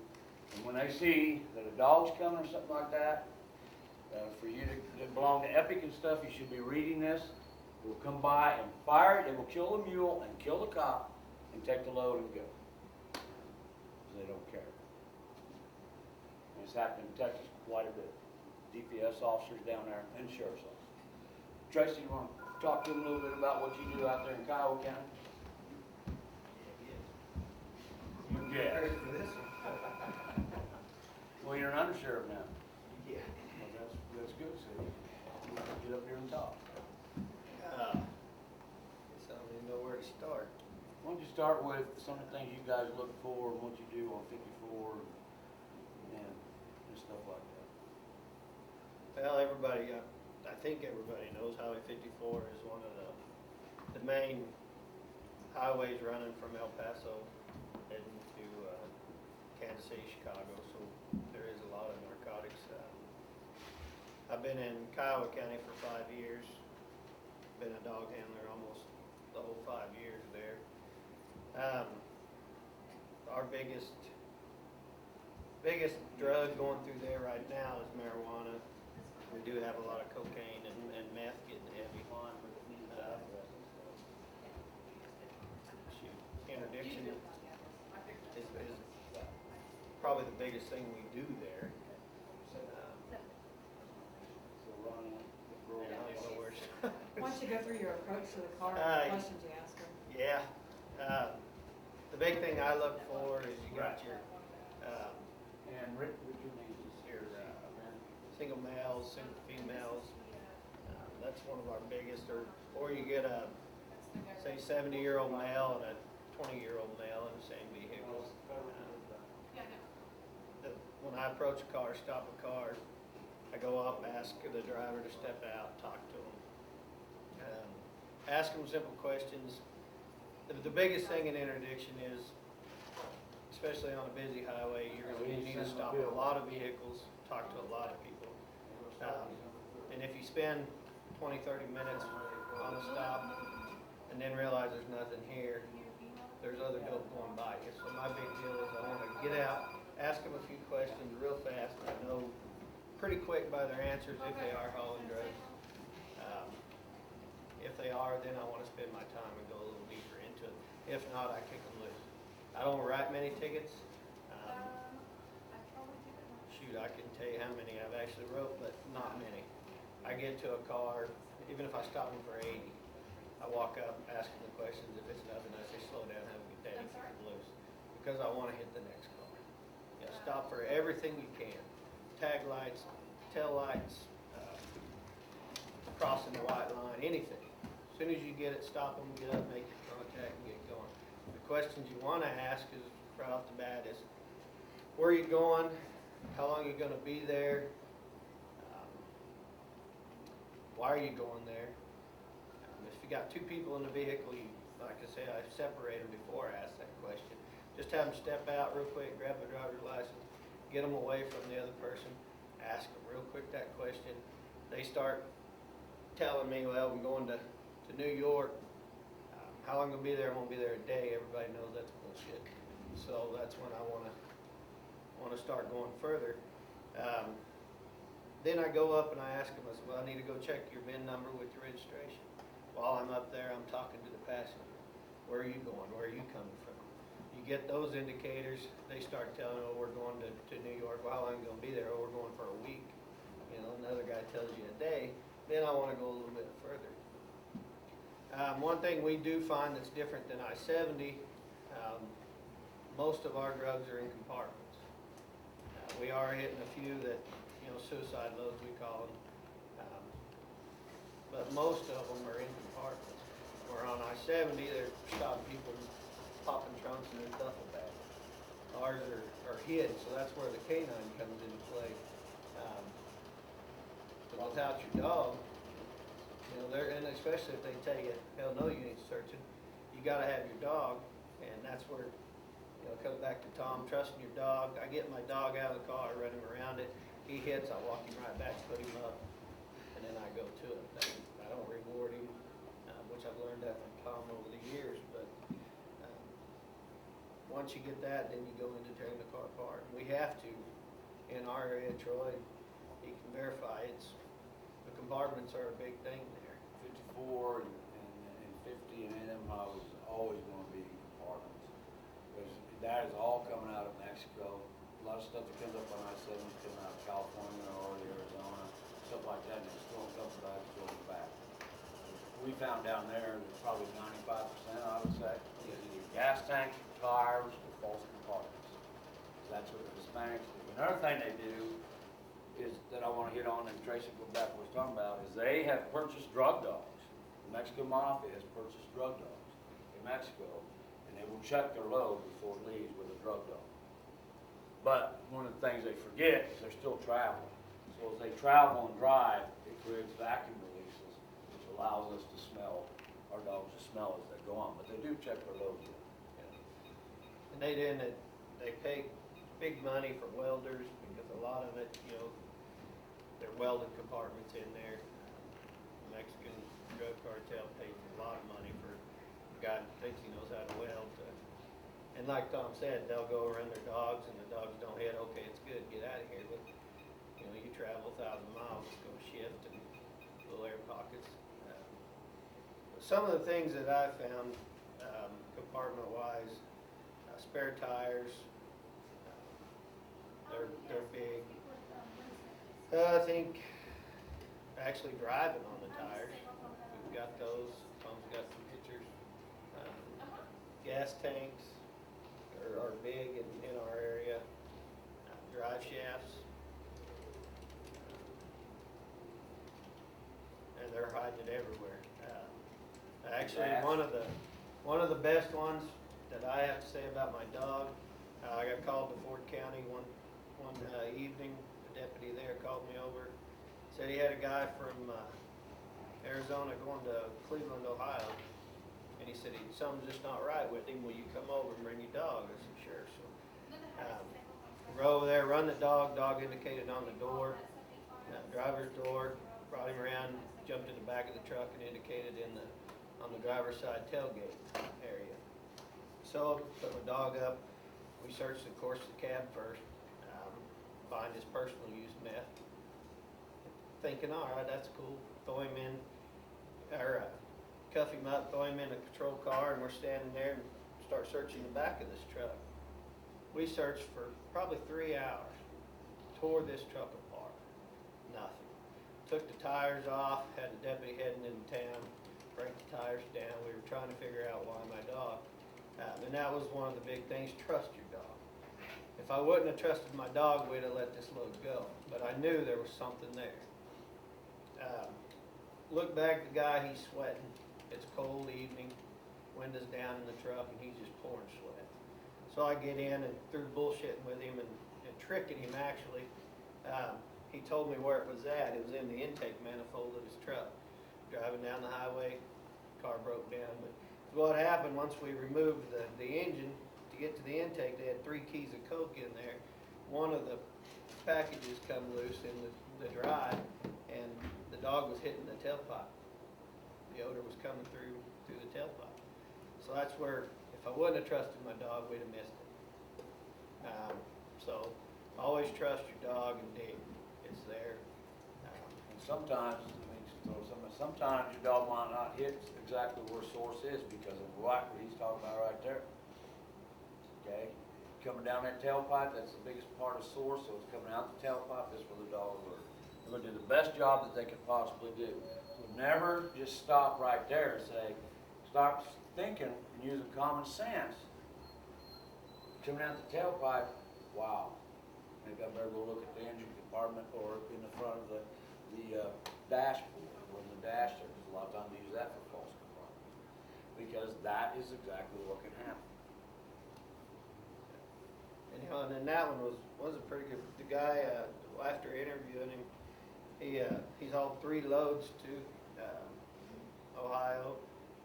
And when they see that a dog's coming or something like that, for you to belong to Epic and stuff, you should be reading this. They will come by and fire it. They will kill the mule and kill the cop and take the load and go. they don't care. And it's happened in Texas quite a bit. DPS officers down there and sheriff's officers. Tracy, you want to talk to them a little bit about what you do out there in Kiowa County? Yeah. Well, you're an undersheriff now. Yeah. Well, that's good, so get up here and talk. Guess I don't even know where to start. Why don't you start with some of the things you guys look for and what you do on 54 and stuff like that. Well, everybody, I think everybody knows Highway 54 is one of the main highways running from El Paso heading to Kansas City, Chicago, so there is a lot of narcotics. I've been in Kiowa County for 5 years, been a dog handler almost the whole 5 years there. Our biggest drug going through there right now is marijuana. We do have a lot of cocaine and meth getting heavy. Interdiction is probably the biggest thing we do there. Why don't you go through your approach to the car, questions you ask them? Yeah. The big thing I look for is you got your And Rick, what your name is here, single males, single females. That's one of our biggest. Or you get a, say, 70-year-old male and a 20-year-old male in the same vehicle. When I approach a car, stop a car, I go up, ask the driver to step out, talk to them. Ask them simple questions. The biggest thing in interdiction is, especially on a busy highway, you need to stop a lot of vehicles, talk to a lot of people. And if you spend 20, 30 minutes on a stop and then realize there's nothing here, there's other dope going by you. So my big deal is I want to get out, ask them a few questions real fast. I know pretty quick by their answers if they are hauling drugs. If they are, then I want to spend my time and go a little deeper into it. If not, I kick them loose. I don't write many tickets. Shoot, I can tell you how many I've actually wrote, but not many. I get to a car, even if I stop them for 80, I walk up, ask them the questions. If it's nothing, I say, slow down, have a good day, kick them loose. Because I want to hit the next car. Yeah, stop for everything you can. Tag lights, tail lights, crossing the white line, anything. As soon as you get it, stop them, get up, make your contact, and get going. The questions you want to ask is, right off the bat, is where are you going? How long are you going to be there? Why are you going there? If you got two people in the vehicle, you, like I said, I separate them before I ask that question. Just have them step out real quick, grab their driver's license, get them away from the other person, ask them real quick that question. They start telling me, well, I'm going to New York. How long I'm going to be there? I'm going to be there a day. Everybody knows that's bullshit. So that's when I want to start going further. Then I go up and I ask them, I said, well, I need to go check your VIN number with your registration. While I'm up there, I'm talking to the passenger. Where are you going? Where are you coming from? You get those indicators, they start telling, oh, we're going to New York. Well, how long are you going to be there? Oh, we're going for a week. You know, another guy tells you a day. Then I want to go a little bit further. One thing we do find that's different than I-70, most of our drugs are in compartments. We are hitting a few that, you know, suicide loads we call them, but most of them are in compartments. Where on I-70, they're stopping people popping trunks in their duffel bag. Ours are hid, so that's where the canine comes into play. But without your dog, you know, and especially if they tell you, hell no, you ain't searching, you got to have your dog, and that's where, you know, it comes back to Tom, trusting your dog. I get my dog out of the car, run him around it, he hits, I walk him right back, put him up, and then I go to him. I don't reward him, which I've learned that from Tom over the years, but once you get that, then you go into tearing the car apart. We have to, in our area, Troy, you can verify the compartments are a big thing there. 54 and 50 and them, I was always going to be in compartments. Because that is all coming out of an Mexico. A lot of stuff that comes up on I-70 coming out of California or Arizona, stuff like that, and it's going up the back, it's going back. We found down there that probably 95%, I would say, is either gas tanks, tires, or false compartments. That's what the Hispanics do. Another thing they do is that I want to hit on, and Tracy go back to what we was talking about, is they have purchased drug dogs. The Mexican mafia has purchased drug dogs in Mexico, and they will check their load before it leaves with a drug dog. But one of the things they forget is they're still traveling. So as they travel and drive, it creates vacuum releases, which allows us to smell, our dogs to smell as they go on. But they do check their loads. And they pay big money for welders because a lot of it, you know, they're welded compartments in there. The Mexican drug cartel pays a lot of money for a guy who thinks he knows how to weld. And like Tom said, they'll go around their dogs and the dogs don't hit, okay, it's good, get out of here. But, you know, you travel 1,000 miles, go shift and little air pockets. Some of the things that I found, compartment-wise, spare tires, they're big. I think actually driving on the tires, we've got those. Tom's got some pictures. Gas tanks are big in our area. Drive shafts. And they're hiding it everywhere. Actually, one of the best ones that I have to say about my dog, I got called to Ford County one evening. The deputy there called me over, said he had a guy from Arizona going to Cleveland, Ohio, and he said something's just not right with him. Will you come over and bring your dog? I said sure. So we rode over there, run the dog. Dog indicated on the door, driver's door. Brought him around, jumped in the back of the truck, and indicated on the driver's side tailgate area. So put my dog up. We searched, of course, the cab first. Find his personal use meth. Thinking, all right, that's cool. Throw him in, or cuff him up, throw him in a patrol car, and we're standing there and start searching the back of this truck. We searched for probably 3 hours. Tore this truck apart. Nothing. Took the tires off, had the deputy heading into town, break the tires down. We were trying to figure out why my dog. And that was one of the big things, trust your dog. If I wouldn't have trusted my dog, we'd have let this load go. But I knew there was something there. Look back at the guy, he's sweating. It's a cold evening, windows down in the truck, and he's just pouring sweat. So I get in and through bullshitting with him and tricking him actually. He told me where it was at. It was in the intake manifold of his truck. Driving down the highway, car broke down. But what happened once we removed the engine to get to the intake, they had 3 keys of coke in there. One of the packages come loose in the drive, and the dog was hitting the tailpipe. The odor was coming through the tailpipe. So that's where, if I wouldn't have trusted my dog, we'd have missed it. So always trust your dog and dig. It's there. And sometimes, sometimes your dog might not hit exactly where source is because of what he's talking about right there. Okay? Coming down that tailpipe, that's the biggest part of source, so it's coming out the tailpipe, that's where the dog will work. They're going to do the best job that they could possibly do. So never just stop right there and say, start thinking and using common sense. Coming out the tailpipe, wow. Maybe I better go look at the engine compartment or in the front of the dashboard or in the dash there, because a lot of times they use that for false compartments. Because that is exactly what can happen. And, you know, and then that one was a pretty good. The guy, after interviewing him, he's hauled 3 loads to Ohio,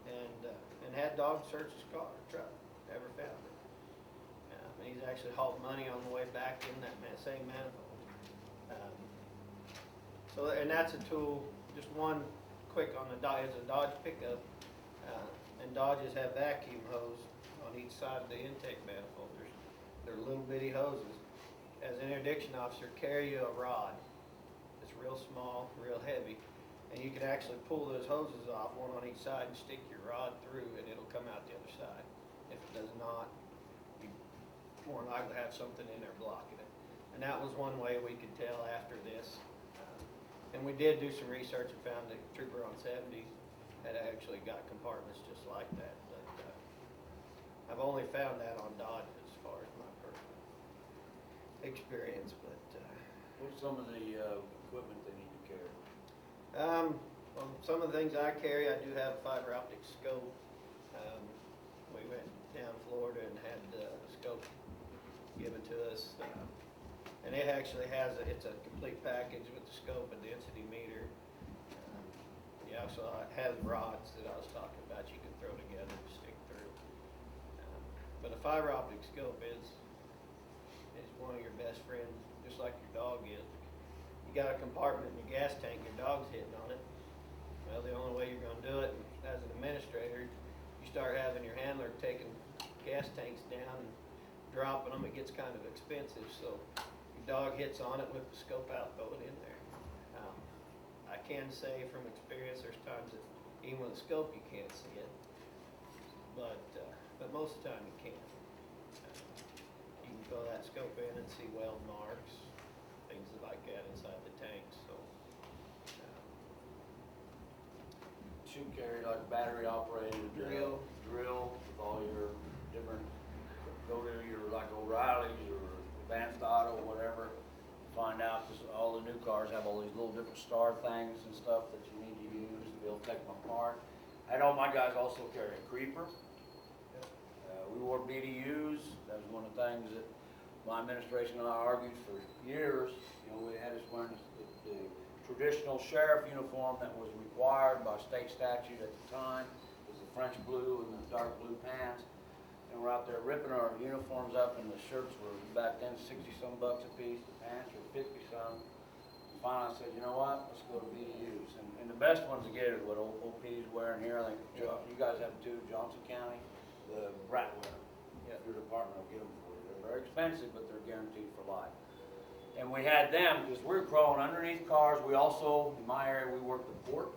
and had dogs search his truck. Never found it. And he's actually hauled money on the way back in that same manifold. And that's a tool. Just one quick on the Dodge. It's a Dodge pickup, and Dodges have vacuum hose on each side of the intake manifold. They're little bitty hoses. As an interdiction officer, carry you a rod. It's real small, real heavy, and you can actually pull those hoses off, one on each side, and stick your rod through, and it'll come out the other side. If it does not, you more than likely have something in there blocking it. And that was one way we could tell after this. And we did do some research and found that Trooper on 70 had actually got compartments just like that. But I've only found that on Dodge as far as my personal experience. But What's some of the equipment they need to carry? well, some of the things I carry, I do have a fiber optic scope. We went down Florida and had the scope given to us. And it actually has, it's a complete package with the scope, a density meter. Yeah, so it has rods that I was talking about you can throw together to stick through. But a fiber optic scope is one of your best friends, just like your dog is. You got a compartment in your gas tank, your dog's hitting on it. Well, the only way you're gonna do it, as an administrator, you start having your handler taking gas tanks down and dropping them, it gets kind of expensive, so your dog hits on it with the scope out, throw it in there. I can say from experience, there's times that even with a scope you can't see it, but most of the time you can. You can throw that scope in and see weld marks, things like that inside the tank, so. Should carry like battery operated Drill. drill with all your different, go to your like O'Reilly's or Advanced Auto, whatever, find out, because all the new cars have all these little different star things and stuff that you need to use to be able to take them apart. I know my guys also carry a creeper. We wore BDUs. That was one of the things that my administration and I argued for years. You know, we had us wearing the traditional sheriff uniform that was required by state statute at the time. It was the French blue and the dark blue pants. And we're out there ripping our uniforms up, and the shirts were back then 60-some bucks a piece. The pants were 50-some. Finally I said, you know what, let's go to BDUs. And the best ones to get is what OP's wearing here. I think you guys have too, Johnson County, the Bratware. Yeah, your department will get them for you. They're very expensive, but they're guaranteed for life. And we had them because we were crawling underneath cars. We also, in my area, we worked the port,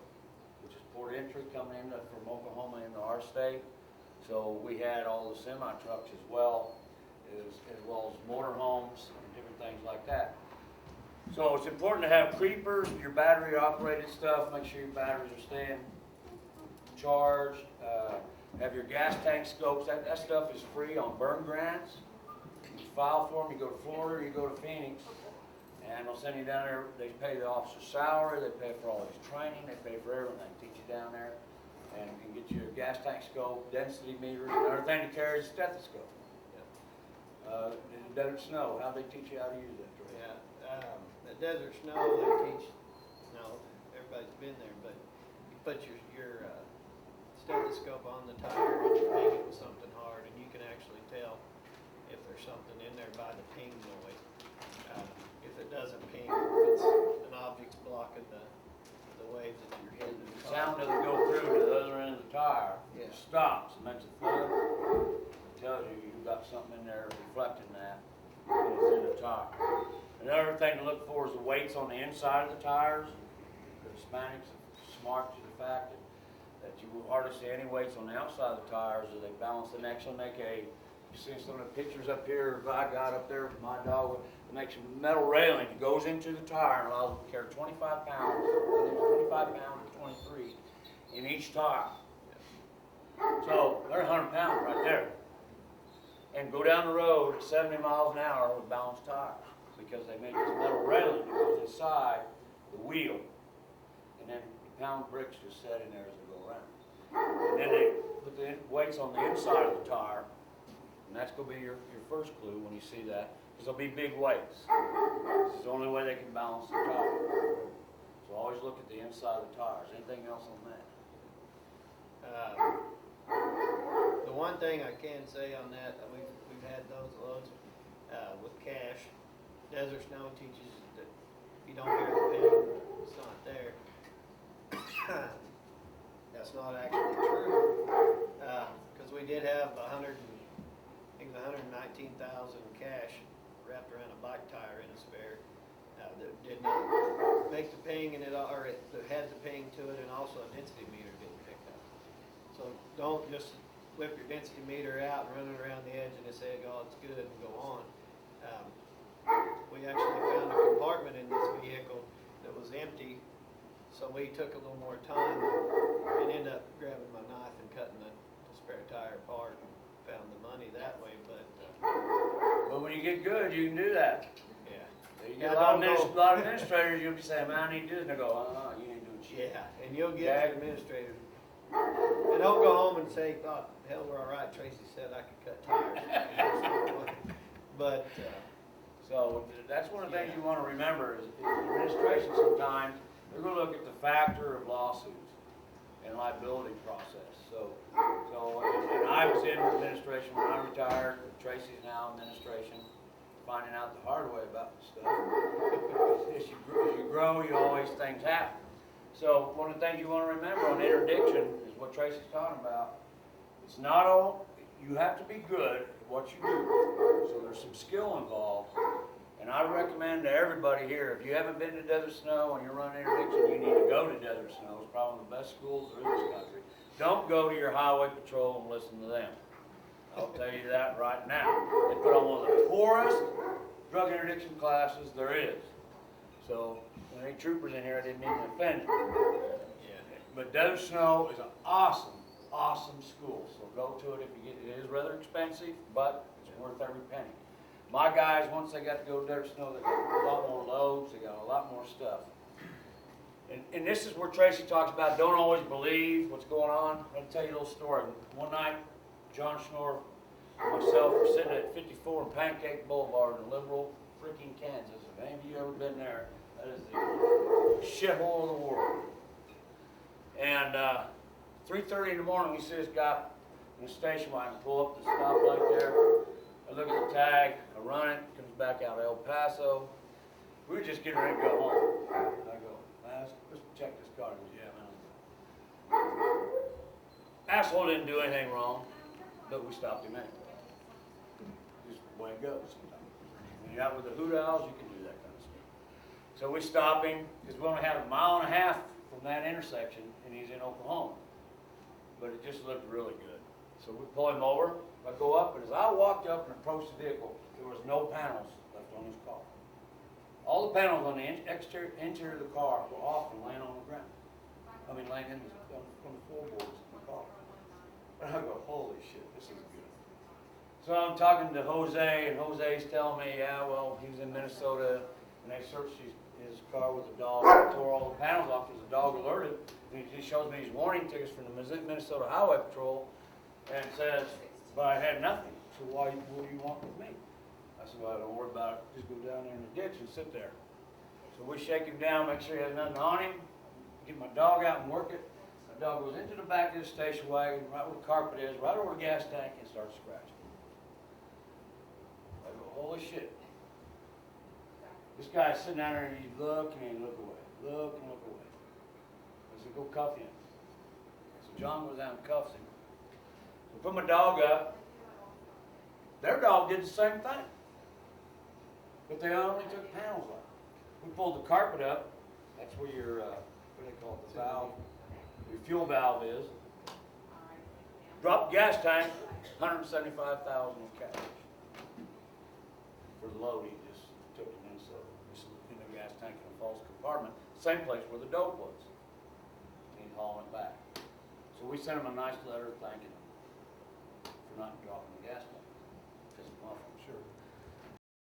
which is port entry coming in from Oklahoma into our state. So we had all the semi trucks as well as motorhomes and different things like that. So it's important to have creepers, your battery operated stuff, make sure your batteries are staying charged. Have your gas tank scopes. That stuff is free on burn grants. You file for them, you go to Florida, you go to Phoenix, and they'll send you down there. They pay the officer's salary, they pay for all his training, they pay for everything, teach you down there, and you can get your gas tank scope, density meters, and another thing to carry is a stethoscope. In the desert snow, how'd they teach you how to use that? Yeah, the desert snow, they teach, everybody's been there, but you put your stethoscope on the tire and you ping it with something hard, and you can actually tell if there's something in there by the ping noise. If it doesn't ping, it's an object's blocking the waves that you're hitting. The sound doesn't go through to the other end of the tire. Yeah. It stops, it makes a thud. It tells you you've got something in there reflecting that, and it's in the tire. Another thing to look for is the weights on the inside of the tires. The Hispanics are smart to the fact that you will hardly see any weights on the outside of the tires as they balance the next one. You see some of the pictures up here I got up there with my dog. It makes a metal railing. It goes into the tire and allows it to carry 25 pounds. There's 25 pounds or 23 in each tire. So they're 100 pounds right there. And go down the road at 70 miles an hour with balanced tires because they make this metal railing that goes inside the wheel. And then the pound bricks just set in there as they go around. And then they put the weights on the inside of the tire. And that's going to be your first clue when you see that, because there'll be big weights. This is the only way they can balance the tire. So always look at the inside of the tires. Anything else on that? The one thing I can say on that, we've had those loads with cash. Desert snow teaches that you don't hear the ping, it's not there. That's not actually true, because we did have 119,000 cash wrapped around a bike tire in a spare that did not make the ping, and it had the ping to it, and also a density meter didn't pick up. So don't just whip your density meter out and run it around the edge and they say, oh, it's good, and go on. We actually found a compartment in this vehicle that was empty, so we took a little more time and ended up grabbing my knife and cutting the spare tire apart and found the money that way, but when you get good, you can do that. yeah. You get a lot of administrators, you'll be saying, man, I need to do this, and they go, you ain't doing shit. Yeah, and you'll get to administrators. And don't go home and say, oh, hell, we're all right, Tracy said I could cut tires. But, so that's one of the things you want to remember is administration sometimes, they're going to look at the factor of lawsuits and liability process. So and I was in administration when I retired, Tracy's now administration, finding out the hard way about stuff. As you grow, things happen. So one of the things you want to remember on interdiction is what Tracy's talking about. It's not all, you have to be good at what you do. So there's some skill involved. And I recommend to everybody here, if you haven't been to Desert Snow and you're running interdiction, you need to go to Desert Snow. It's probably one of the best schools in this country. Don't go to your highway patrol and listen to them. I'll tell you that right now. They put on one of the poorest drug interdiction classes there is. So when any troopers in here, I didn't mean to offend you. yeah. But Desert Snow is an awesome, awesome school. So go to it if you get it. It is rather expensive, but it's worth every penny. My guys, once they got to go to Desert Snow, they got a lot more loads, they got a lot more stuff. And this is where Tracy talks about don't always believe what's going on. I'll tell you a little story. One night, John Schnorr and myself were sitting at 54 and Pancake Boulevard in Liberal, freaking Kansas. If any of you ever been there, that is the shithole of the world. And 3:30 in the morning, we see this guy in the station wagon pull up the stoplight there. I look at the tag, I run it, comes back out of El Paso. We were just getting ready to go home. I go, man, let's check this car. He goes, yeah, man. Asshole didn't do anything wrong, but we stopped him anyway. Just the way it goes sometimes. When you're out with the hoot owls, you can do that kind of stuff. So we stop him, because we only have a mile and a half from that intersection, and he's in Oklahoma. But it just looked really good. So we pull him over, I go up, and as I walked up and approached the vehicle, there was no panels left on his car. All the panels on the interior of the car were off and laying on the ground. I mean, laying on the floorboards in the car. And I go, holy shit, this is good. So I'm talking to Jose, and Jose's telling me, yeah, well, he was in Minnesota, and they searched his car with a dog, and tore all the panels off because the dog alerted. And he shows me his warning tickets from the Minnesota Highway Patrol, and says, but I had nothing, so what do you want with me? I said, well, don't worry about it, just go down there in the ditch and sit there. So we shake him down, make sure he has nothing on him, get my dog out and work it. My dog goes into the back of the station wagon, right where the carpet is, right over the gas tank, and starts scratching. I go, holy shit. This guy's sitting down there and he's looking and look away, look and look away. I said, go cuff him. So John goes down and cuffs him. We put my dog up. Their dog did the same thing. But they only took panels off. We pulled the carpet up. That's where your, what do they call it, the valve, your fuel valve is. Dropped the gas tank, $175,000 in cash. For the load, he just took it in, so just in the gas tank in a false compartment, same place where the dope was. And he's hauling it back. So we sent him a nice letter thanking him for not dropping the gas tank.